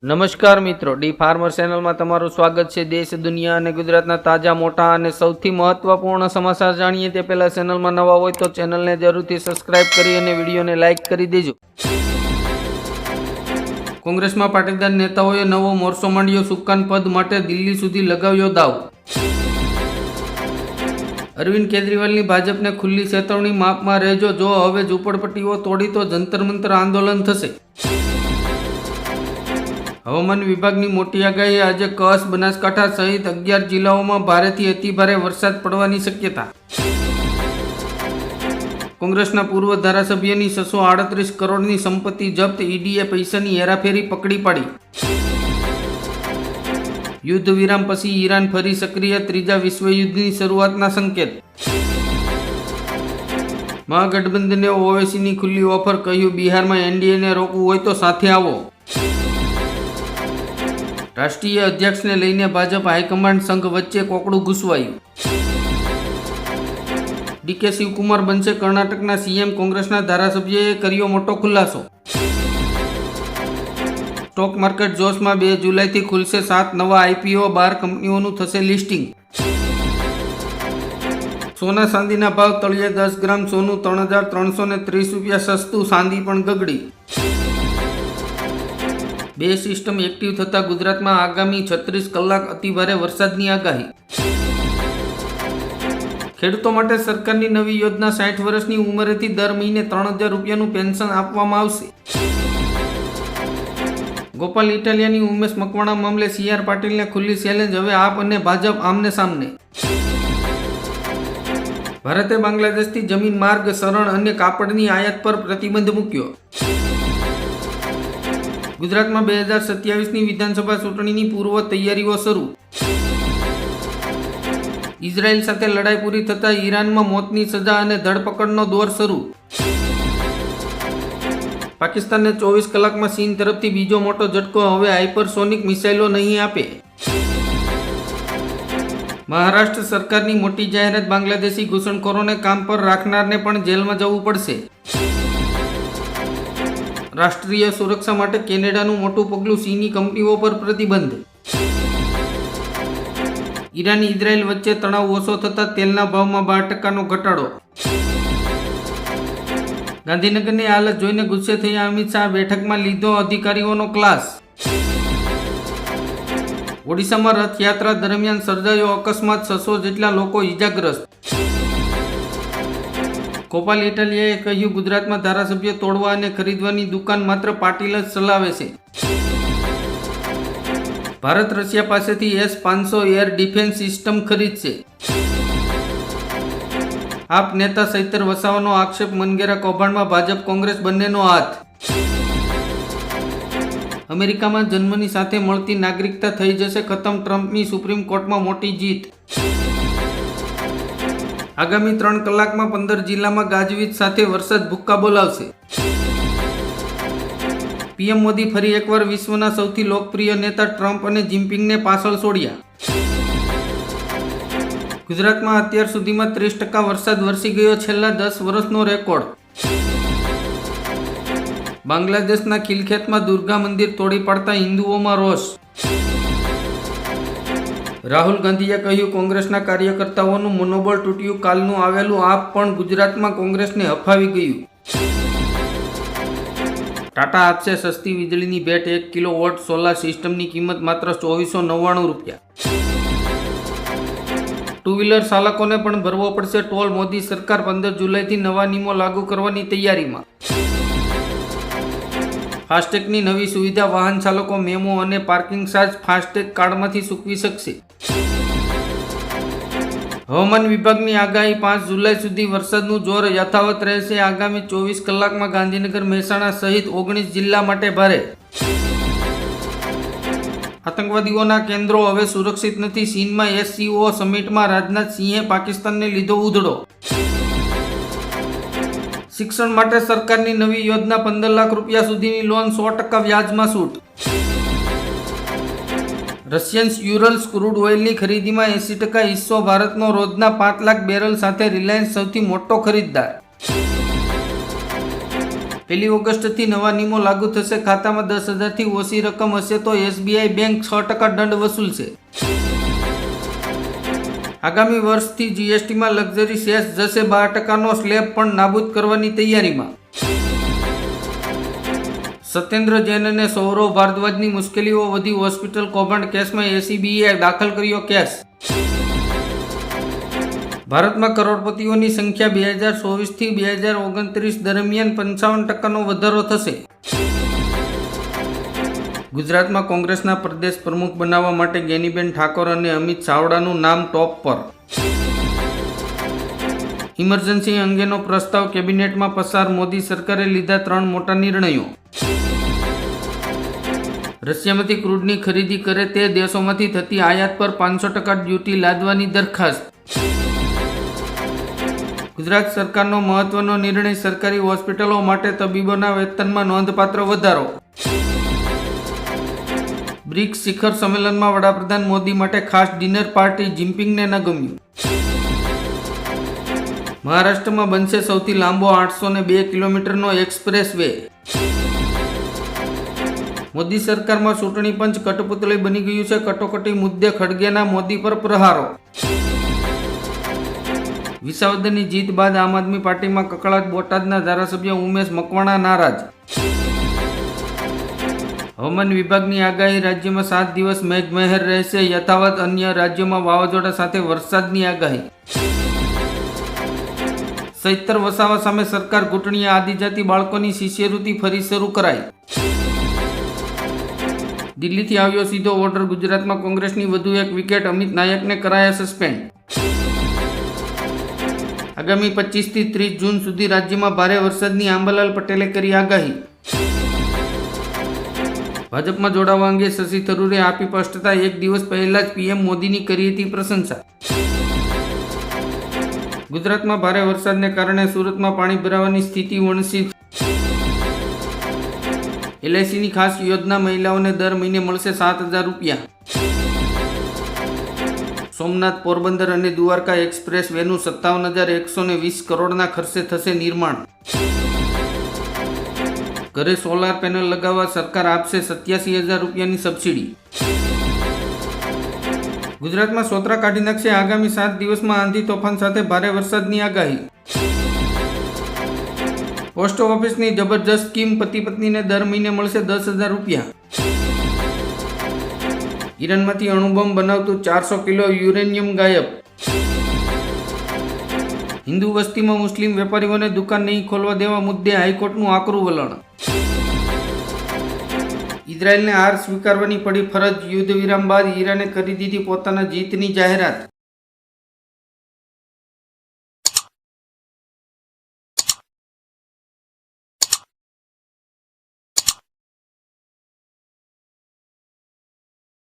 નમસ્કાર મિત્રો, D farmer ચેનલમાં તમારું સ્વાગત છે। દેશ, દુનિયા અને ગુજરાતના તાજા, મોટા અને સૌથી મહત્વપૂર્ણ સમાચાર જાણીએ તે પહેલા ચેનલમાં નવા હોય તો ચેનલને જરૂરથી સબસ્ક્રાઇબ કરી અને વિડીયોને લાઇક કરી દેજો। કોંગ્રેસમાં પાટીદાર નેતાઓએ નવો મોરચો માંડ્યો, સુકાન પદ માટે દિલ્હી સુધી લગાવ્યો દાવ। અરવિંદ કેજરીવાલની ભાજપને ખુલ્લી ચેતવણી, માપમાં રહેજો, જો હવે ઝૂંપડપટ્ટીઓ તોડી તો જંતર મંતર આંદોલન થશે। હવામાન વિભાગની મોટી આગાહી, આજે કચ્છ, બનાસકાંઠા સહિત 11 જિલ્લાઓમાં ભારેથી અતિભારે વરસાદ પડવાની શક્યતા। કોંગ્રેસના પૂર્વ ધારાસભ્યની 638 કરોડની સંપત્તિ જપ્ત, ઈડીએ પૈસાની હેરાફેરી પકડી પાડી। યુદ્ધ વિરામ પછી ઈરાન ફરી સક્રિય, ત્રીજા વિશ્વયુદ્ધની શરૂઆતના સંકેત। મહાગઠબંધને ઓવૈસીની ખુલ્લી ઓફર, કહ્યું બિહારમાં એનડીએને રોકવું હોય તો સાથે આવો। રાષ્ટ્રીય અધ્યક્ષને લઈને ભાજપ હાઈકમાન્ડ સંઘ વચ્ચે કોકડું ઘૂસવાયું। ડીકે શિવકુમાર બનશે કર્ણાટકના સીએમ, કોંગ્રેસના ધારાસભ્યએ કર્યો મોટો ખુલાસો। સ્ટોક માર્કેટ જોશમાં, 2 જુલાઈથી ખુલશે 7 નવા આઈપીઓ, 12 કંપનીઓનું થશે લિસ્ટિંગ। સોના ચાંદીના ભાવ તળિયે, 10 ગ્રામ સોનું 3,330 રૂપિયા સસ્તું, ચાંદી પણ ગગડી। 2 સિસ્ટમ એક્ટિવ થતા ગુજરાતમાં આગામી 36 કલાક અતિભારે વરસાદની આગાહી। ખેડૂતો માટે સરકારની નવી યોજના, 60 વર્ષની ઉંમરેથી દર મહિને 3,000 રૂપિયાનું પેન્શન આપવામાં આવશે। ગોપાલ ઇટાલિયાની ઉમેશ મકવાણા મામલે CR પાટીલને ખુલ્લી ચેલેન્જ, હવે આપ અને ભાજપ આમને સામને। ભારતે બાંગ્લાદેશથી જમીન માર્ગ, શરણ અને કાપડની આયાત પર પ્રતિબંધ મૂક્યો। ગુજરાતમાં 2027ની વિધાનસભા ચૂંટણીની પૂર્વ તૈયારીઓ શરૂ। ઇઝરાયલ સાથે લડાઈ પૂરી થતા ઈરાનમાં મોતની સજા અને ધરપકડનો દોર શરૂ। પાકિસ્તાનને 24 કલાકમાં ચીન તરફથી બીજો મોટો ઝટકો, હવે હાઇપરસોનિક મિસાઇલો નહીં આપે। મહારાષ્ટ્ર સરકારની મોટી જાહેરાત, બાંગ્લાદેશી ઘૂસણખોરોને કામ પર રાખનારને પણ જેલમાં જવું પડશે। રાષ્ટ્રીય સુરક્ષા માટે કેનેડાનું મોટું પગલું, ચીની કંપનીઓ પર પ્રતિબંધ। ઈરાન ઇઝરાયલ વચ્ચે તણાવ ઓછો થતા તેલના ભાવમાં 12% ઘટાડો। ગાંધીનગરની હાલત જોઈને ગુસ્સે થયા અમિત શાહ, બેઠકમાં લીધો અધિકારીઓનો ક્લાસ। ઓડિશામાં રથયાત્રા દરમિયાન સર્જાયો અકસ્માત, 600 જેટલા લોકો ઇજાગ્રસ્ત। ગોપાલ ઇટાલિયાએ કહ્યું, ગુજરાતમાં ધારાસભ્ય તોડવા અને ખરીદવાની દુકાન માત્ર પાટીલ જ ચલાવે છે। ભારત રશિયા પાસેથી S-500 એર ડિફેન્સ સિસ્ટમ ખરીદશે। આપ નેતા ચૈતર વસાવાનો આક્ષેપ, મનગેરા કૌભાંડમાં ભાજપ કોંગ્રેસ બંનેનો હાથ। અમેરિકામાં જન્મની સાથે મળતી નાગરિકતા થઈ જશે ખતમ, ટ્રમ્પની સુપ્રીમ કોર્ટમાં મોટી જીત। આગામી 3 કલાકમાં 15 જિલ્લામાં ગાજવીજ સાથે વરસાદ ભૂક્કા બોલાવશે। પીએમ મોદી ફરી એકવાર વિશ્વના સૌથી લોકપ્રિય નેતા ટ્રમ્પ અને જિનપિંગને પાછળ છોડ્યા। ગુજરાતમાં અત્યાર સુધીમાં 30% વરસાદ વરસી ગયો, છેલ્લા 10 વર્ષનો રેકોર્ડ। બાંગ્લાદેશના ખિલખેતમાં દુર્ગા મંદિર તોડી પાડતા હિન્દુઓમાં રોષ। રાહુલ ગાંધીએ કહ્યું, કોંગ્રેસના કાર્યકર્તાઓનું મનોબળ તૂટ્યું, કાલનું આવેલું આપ પણ ગુજરાતમાં કોંગ્રેસને હફાવી ગયું। ટાટા આપશે સસ્તી વીજળીની ભેટ, 1 કિલોવોટ સોલાર સિસ્ટમની કિંમત માત્ર 2499 રૂપિયા। 2 વ્હીલર ચાલકોને પણ ભરવો પડશે ટોલ, મોદી સરકાર 15 જુલાઈથી નવા નિયમો લાગુ કરવાની તૈયારીમાં। ફાસ્ટેગની નવી સુવિધા, વાહન ચાલકો મેમો અને પાર્કિંગ ચાર્જ ફાસ્ટેગ કાર્ડમાંથી ચૂકવી શકશે। હવામાન વિભાગની આગાહી, 5 જુલાઈ સુધી વરસાદનું જોર યથાવત રહેશે। આગામી 24 કલાકમાં ગાંધીનગર, મહેસાણા સહિત 19 જિલ્લા માટે ભારે। આતંકવાદીઓના કેન્દ્રો હવે સુરક્ષિત નથી, ચીનમાં SCO સમિટમાં રાજનાથ સિંહે પાકિસ્તાનને લીધો ઉધડો। શિક્ષણ માટે સરકારની નવી યોજના, 15 લાખ રૂપિયા સુધીની લોન, 100% વ્યાજમાં છૂટ। રશિયન યુરલ્સ ક્રૂડ ઓઇલની ખરીદીમાં 80% હિસ્સો ભારતનો, રોજના 5 લાખ બેરલ સાથે રિલાયન્સ સૌથી મોટો ખરીદદાર। 1 ઓગસ્ટથી નવા નિયમો લાગુ થશે. ખાતામાં 10,000થી ઓછી રકમ હશે તો SBI બેંક 6% દંડ વસૂલશે. આગામી વર્ષથી GSTમાં લક્ઝરી સેસ જશે 12%નો સ્લેબ પણ નાબૂદ કરવાની તૈયારીમાં. સત્યેન્દ્ર જૈન અને સૌરવ ભારદ્વાજની મુશ્કેલીઓ વધી. હોસ્પિટલ કૌભાંડ કેસમાં ACBએ દાખલ કર્યો કેસ. ભારતમાં કરોડપતિઓની સંખ્યા 2024થી 2029 દરમિયાન 55%નો વધારો થશે. ગુજરાતમાં કોંગ્રેસના પ્રદેશ પ્રમુખ બનાવવા માટે ગેનીબેન ઠાકોર અને અમિત ચાવડાનું નામ ટોપ પર. ઇમરજન્સી અંગેનો પ્રસ્તાવ કેબિનેટમાં પસાર. મોદી સરકારે લીધા 3 મોટા નિર્ણયો. રશિયામાંથી ક્રૂડની ખરીદી કરે તે દેશોમાંથી થતી આયાત પર 500% ડ્યુટી લાદવાની દરખાસ્ત. ગુજરાત સરકારનો મહત્વનો નિર્ણય. સરકારી હોસ્પિટલો માટે તબીબોના વેતનમાં નોંધપાત્ર વધારો. બ્રિક્સ શિખર સંમેલનમાં વડાપ્રધાન મોદી માટે ખાસ ડિનર પાર્ટી. જિનપિંગને ન ગમ્યું. મહારાષ્ટ્રમાં બનશે સૌથી લાંબો 802 કિલોમીટરનો એક્સપ્રેસ વે. મોદી સરકારમાં ચૂંટણી પંચ કઠપુતળી બની ગયું છે. કટોકટી મુદ્દે ખડગેના મોદી પર પ્રહારો. વિસાવદરની જીત બાદ આમ આદમી પાર્ટીમાં કકળાટ. બોટાદના ધારાસભ્ય ઉમેશ મકવાણા નારાજ. હવામાન વિભાગની આગાહી. રાજ્યમાં 7 દિવસ મેઘમહેર રહેશે યથાવત. અન્ય રાજ્યોમાં વાવાઝોડા સાથે વરસાદની આગાહી. ચૈતર વસાવા સામે સરકાર ઘૂંટણીએ. આદિજાતિ બાળકોની શિષ્યવૃત્તિ ફરી શરૂ કરાઈ. દિલ્હીથી આવ્યો સીધો ઓર્ડર. ગુજરાતમાં કોંગ્રેસની વધુ એક વિકેટ. અમિત નાયકને કરાયા સસ્પેન્ડ. આગામી 25 થી 30 જૂન સુધી રાજ્યમાં ભારે વરસાદની આંબાલાલ પટેલે કરી આગાહી. ભાજપમાં જોડાવા અંગે શશી થરૂરે આપી સ્પષ્ટતા. એક દિવસ પહેલા જ PM મોદીની કરી હતી પ્રશંસા. ગુજરાતમાં ભારે વરસાદને કારણે સુરતમાં પાણી ભરાવાની સ્થિતિ વણસી. LICની ખાસ યોજના. મહિલાઓને દર મહિને મળશે 7,000 રૂપિયા. સોમનાથ, પોરબંદર અને દ્વારકા એક્સપ્રેસ વેનું 57,120 કરોડના ખર્ચે થશે નિર્માણ. ઘરે સોલાર પેનલ લગાવવા સરકાર આપશે 87,000 રૂપિયાની સબસિડી. ગુજરાતમાં સોતરા કાઢી નાખશે. આગામી 7 દિવસમાં આંધી તોફાન સાથે ભારે વરસાદની આગાહી. પોસ્ટ ઓફિસની જબરજસ્ત સ્કીમ. પતિ પત્નીને દર મહિને મળશે 10,000 રૂપિયા. ઈરાનમાંથી અણુબોમ્બ બનાવતું 400 કિલો યુરેનિયમ ગાયબ. હિન્દુ વસ્તીમાં મુસ્લિમ વેપારીઓને દુકાન નહીં ખોલવા દેવા મુદ્દે હાઈકોર્ટનું આકરું વલણ. ઇઝરાયેલને હાર સ્વીકારવાની પડી ફરજ. યુદ્ધ વિરામ બાદ ઈરાને કરી દીધી પોતાના જીતની જાહેરાત.